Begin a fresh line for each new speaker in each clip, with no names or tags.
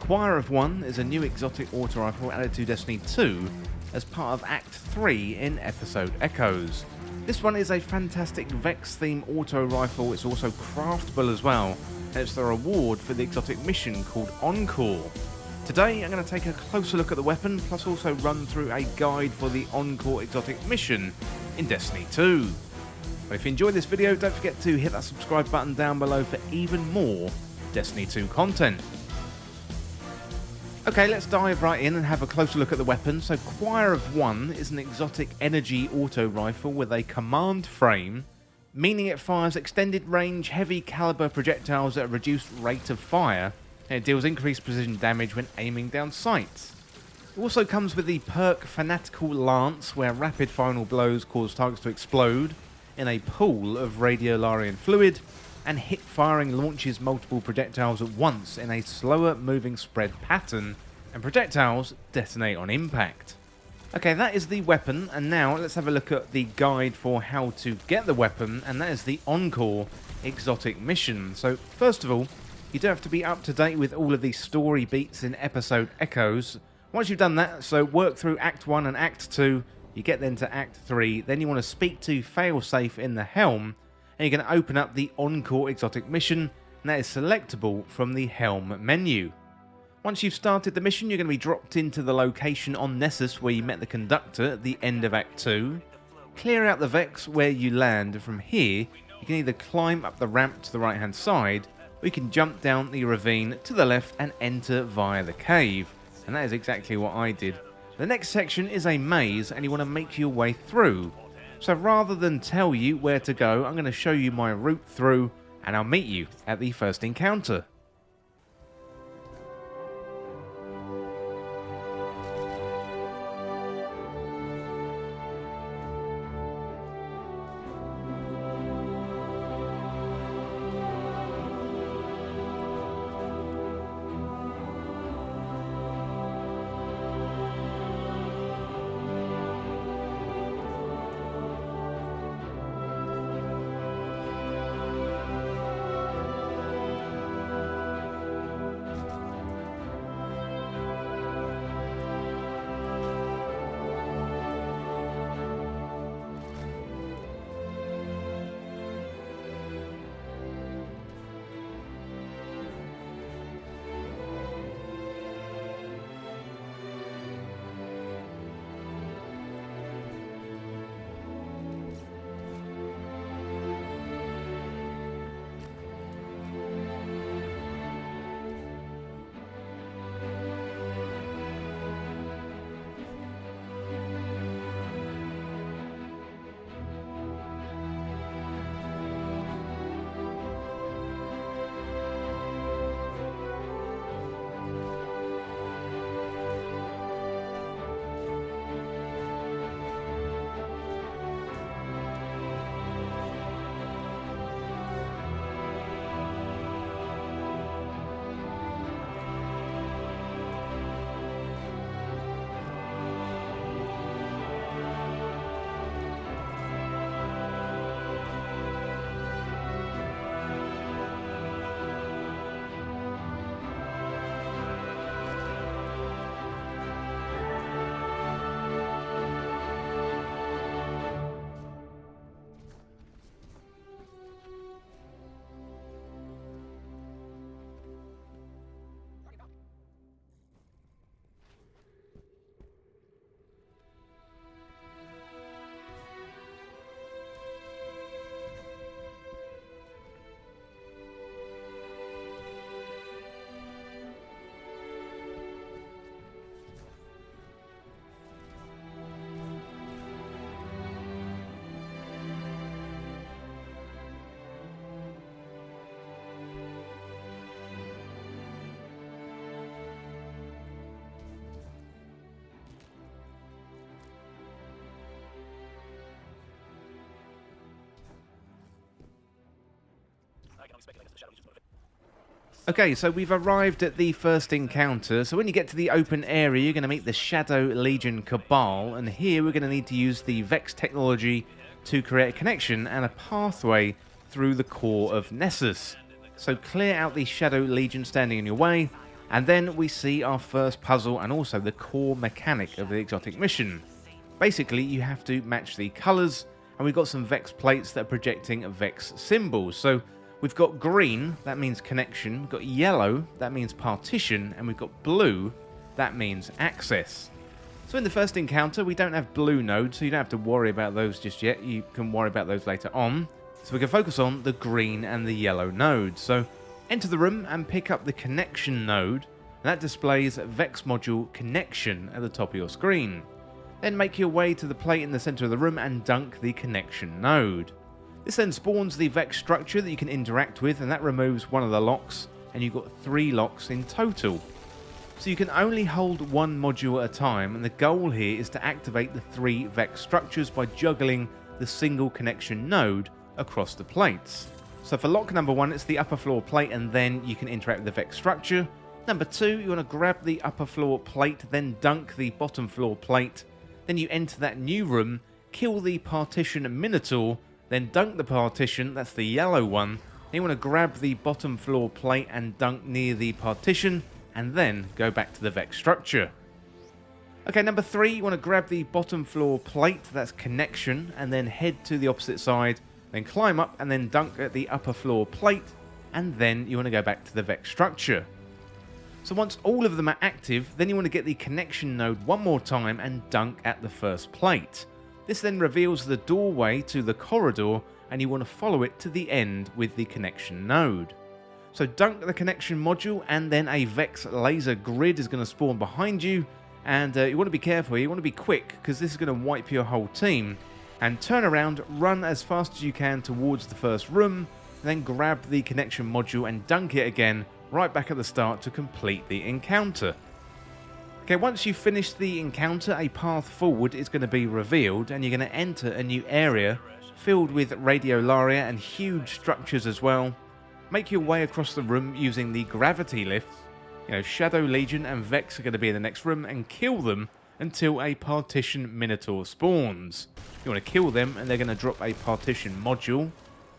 Choir of One is a new exotic auto rifle added to Destiny 2 as part of Act 3 in Episode Echoes. This one is a fantastic Vex theme auto rifle. It's also craftable as well, and it's the reward for the exotic mission called Encore. Today I'm going to take a closer look at the weapon, plus also run through a guide for the Encore Exotic mission in Destiny 2. But if you enjoyed this video, don't forget to hit that subscribe button down below for even more Destiny 2 content. Okay, let's dive right in and have a closer look at the weapon. So Choir of One is an exotic energy auto rifle with a command frame, meaning it fires extended range, heavy caliber projectiles at a reduced rate of fire, and it deals increased precision damage when aiming down sights. It also comes with the perk Fanatical Lance, where rapid final blows cause targets to explode in a pool of radiolarian fluid, and hip firing launches multiple projectiles at once in a slower moving spread pattern, and projectiles detonate on impact. Okay, that is the weapon, and now let's have a look at the guide for how to get the weapon, and that is the Encore Exotic mission. So first of all, you do have to be up to date with all of the story beats in Episode Echoes. Once you've done that, so work through Act 1 and Act 2, you get then to Act 3, then you want to speak to Failsafe in the Helm, and you're going to open up the Encore Exotic mission, and that is selectable from the Helm menu. Once you've started the mission, you're going to be dropped into the location on Nessus where you met the conductor at the end of Act 2. Clear out the Vex where you land, and from here, you can either climb up the ramp to the right hand side, or you can jump down the ravine to the left and enter via the cave. And that is exactly what I did. The next section is a maze, and you want to make your way through. So rather than tell you where to go, I'm going to show you my route through, and I'll meet you at the first encounter. Okay, so we've arrived at the first encounter. So when you get to the open area, you're going to meet the Shadow Legion Cabal, and here we're going to need to use the Vex technology to create a connection and a pathway through the core of Nessus. So clear out the Shadow Legion standing in your way, And then we see our first puzzle and also the core mechanic of the exotic mission. Basically, you have to match the colours, and we've got some Vex plates that are projecting Vex symbols. So we've got green, that means connection, we've got yellow, that means partition, and we've got blue, that means access. So in the first encounter, we don't have blue nodes, so you don't have to worry about those just yet. You can worry about those later on. So we can focus on the green and the yellow nodes. So enter the room and pick up the connection node, and that displays Vex module connection at the top of your screen. Then make your way to the plate in the center of the room and dunk the connection node. This then spawns the Vex structure that you can interact with, and that removes one of the locks, and you've got 3 locks in total. So you can only hold one module at a time, and the goal here is to activate the 3 Vex structures by juggling the single connection node across the plates. So for lock number 1, it's the upper floor plate, and then you can interact with the Vex structure. Number 2, you want to grab the upper floor plate, then dunk the bottom floor plate. Then you enter that new room, kill the partition minotaur, then dunk the partition, that's the yellow one. Then you want to grab the bottom floor plate and dunk near the partition, and then go back to the Vex structure. Okay, number 3, you want to grab the bottom floor plate, that's connection, and then head to the opposite side, then climb up and then dunk at the upper floor plate, and then you want to go back to the Vex structure. So once all of them are active, then you want to get the connection node one more time and dunk at the first plate. This then reveals the doorway to the corridor, and you want to follow it to the end with the connection node. So dunk the connection module, and then a Vex laser grid is going to spawn behind you, and you want to be careful, you want to be quick, because this is going to wipe your whole team. And turn around, run as fast as you can towards the first room, then grab the connection module and dunk it again, right back at the start to complete the encounter. Okay, once you've finished the encounter, a path forward is going to be revealed, and you're going to enter a new area filled with radiolaria and huge structures as well. Make your way across the room using the gravity lifts. Shadow Legion and Vex are going to be in the next room, and kill them until a partition minotaur spawns. You want to kill them, and they're going to drop a partition module.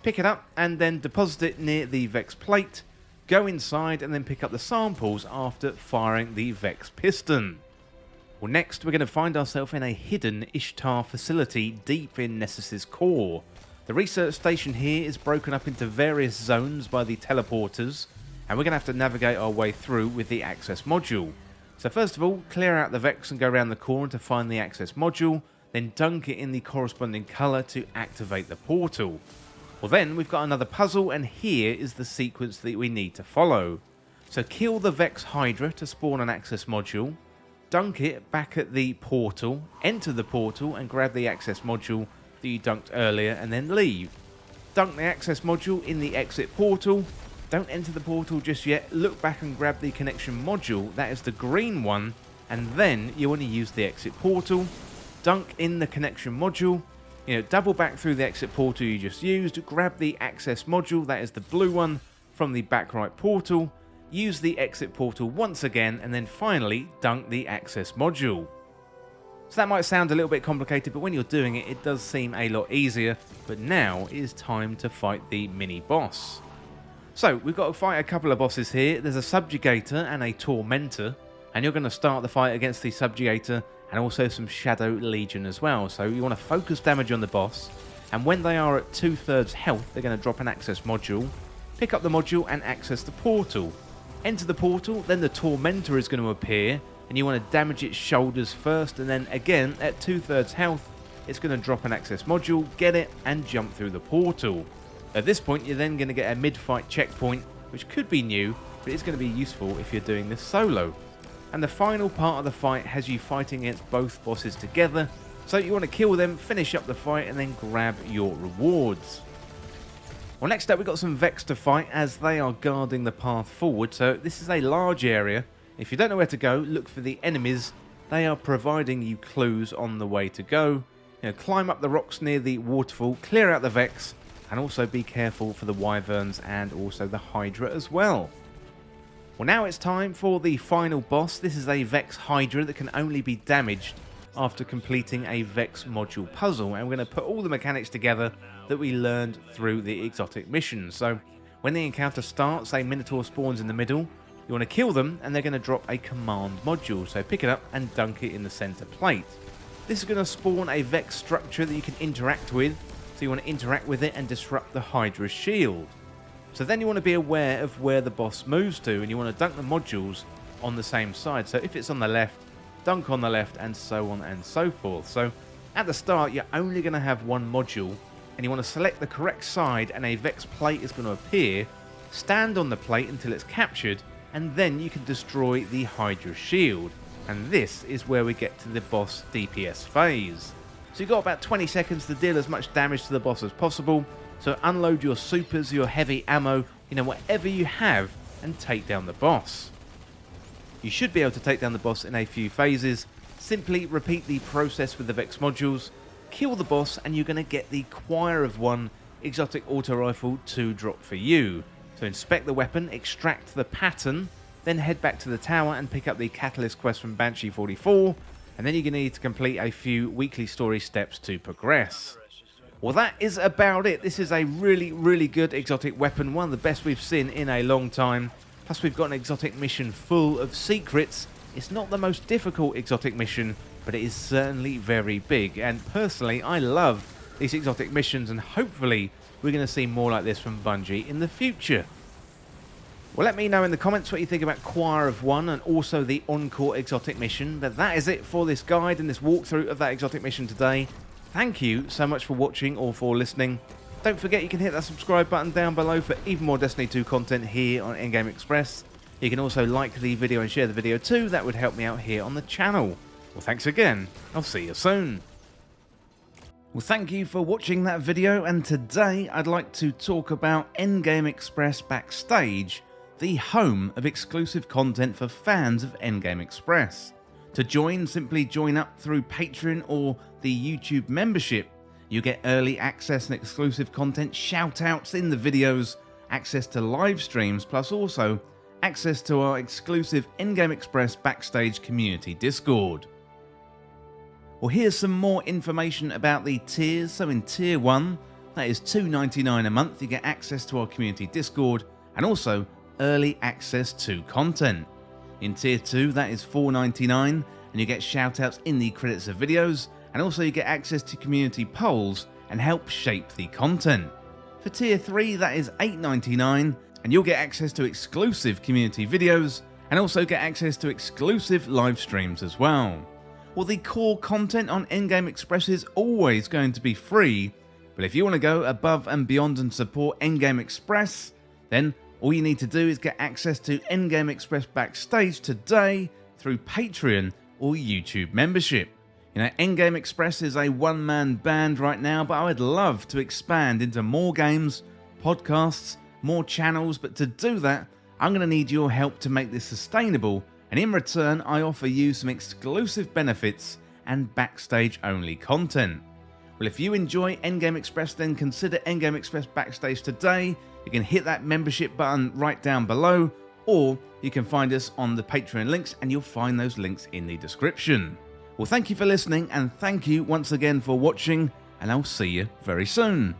Pick it up and then deposit it near the Vex plate. Go inside and then pick up the samples after firing the Vex piston. Well, next we're going to find ourselves in a hidden Ishtar facility deep in Nessus's core. The research station here is broken up into various zones by the teleporters, and we're going to have to navigate our way through with the access module. So first of all, clear out the Vex and go around the corner to find the access module, then dunk it in the corresponding colour to activate the portal. Well, then we've got another puzzle, and here is the sequence that we need to follow. So kill the Vex Hydra to spawn an access module, dunk it back at the portal, enter the portal and grab the access module that you dunked earlier, and then leave. Dunk the access module in the exit portal. Don't enter the portal just yet, look back and grab the connection module, that is the green one, and then you want to use the exit portal, dunk in the connection module, double back through the exit portal you just used, grab the access module, that is the blue one, from the back right portal, use the exit portal once again, and then finally dunk the access module. So that might sound a little bit complicated, but when you're doing it, it does seem a lot easier. But now it is time to fight the mini boss. So we've got to fight a couple of bosses here. There's a subjugator and a tormentor, and you're going to start the fight against the subjugator and also some Shadow Legion as well. So you want to focus damage on the boss, and when they are at 2/3 health, they're going to drop an access module. Pick up the module and access the portal. Enter the portal, then the tormentor is going to appear, and you want to damage its shoulders first, and then again at 2/3 health, it's going to drop an access module, get it, and jump through the portal. At this point, you're then going to get a mid-fight checkpoint, which could be new, but it's going to be useful if you're doing this solo. And the final part of the fight has you fighting against both bosses together, so you want to kill them, finish up the fight, and then grab your rewards. Well, next up we've got some Vex to fight as they are guarding the path forward, so this is a large area. If you don't know where to go, look for the enemies. They are providing you clues on the way to go. Climb up the rocks near the waterfall, clear out the Vex, and also be careful for the wyverns and also the Hydra as well. Well, now it's time for the final boss. This is a Vex Hydra that can only be damaged after completing a Vex module puzzle, and we're going to put all the mechanics together that we learned through the exotic mission. So when the encounter starts, a Minotaur spawns in the middle. You want to kill them and they're going to drop a command module, so pick it up and dunk it in the center plate. This is going to spawn a Vex structure that you can interact with, so you want to interact with it and disrupt the Hydra's shield. So then you want to be aware of where the boss moves to, and you want to dunk the modules on the same side. So if it's on the left, dunk on the left, and so on and so forth. So at the start, you're only going to have one module, and you want to select the correct side, and a Vex plate is going to appear. Stand on the plate until it's captured, and then you can destroy the Hydra shield. And this is where we get to the boss DPS phase. So you've got about 20 seconds to deal as much damage to the boss as possible. So unload your supers, your heavy ammo, whatever you have, and take down the boss. You should be able to take down the boss in a few phases. Simply repeat the process with the Vex modules, kill the boss, and you're going to get the Choir of One exotic auto rifle to drop for you. So inspect the weapon, extract the pattern, then head back to the tower and pick up the Catalyst quest from Banshee 44, and then you're going to need to complete a few weekly story steps to progress. Well, that is about it. This is a really, really good exotic weapon, one of the best we've seen in a long time. Plus, we've got an exotic mission full of secrets. It's not the most difficult exotic mission, but it is certainly very big. And personally, I love these exotic missions, and hopefully we're going to see more like this from Bungie in the future. Well, let me know in the comments what you think about Choir of One and also the Encore Exotic mission. But that is it for this guide and this walkthrough of that exotic mission today. Thank you so much for watching or for listening. Don't forget you can hit that subscribe button down below for even more Destiny 2 content here on Endgame Express. You can also like the video and share the video too. That would help me out here on the channel. Well, thanks again. I'll see you soon. Well, thank you for watching that video, and today I'd like to talk about Endgame Express Backstage, the home of exclusive content for fans of Endgame Express. To join, simply join up through Patreon or the YouTube membership. You get early access and exclusive content, shoutouts in the videos, access to live streams, plus also access to our exclusive Endgame Express Backstage community Discord. Well, here's some more information about the tiers. So in Tier 1, that is $2.99 a month, you get access to our community Discord and also early access to content. In Tier 2, that is $4.99 and you get shoutouts in the credits of videos, and also you get access to community polls and help shape the content. For Tier 3, that is $8.99 and you'll get access to exclusive community videos and also get access to exclusive live streams as well. Well, the core content on Endgame Express is always going to be free, but if you want to go above and beyond and support Endgame Express, then all you need to do is get access to Endgame Express Backstage today through Patreon or YouTube membership. Endgame Express is a one-man band right now, but I would love to expand into more games, podcasts, more channels, but to do that, I'm going to need your help to make this sustainable. And in return, I offer you some exclusive benefits and backstage-only content. Well, if you enjoy Endgame Express, then consider Endgame Express Backstage today. You can hit that membership button right down below, or you can find us on the Patreon links, and you'll find those links in the description. Well, thank you for listening, and thank you once again for watching, and I'll see you very soon.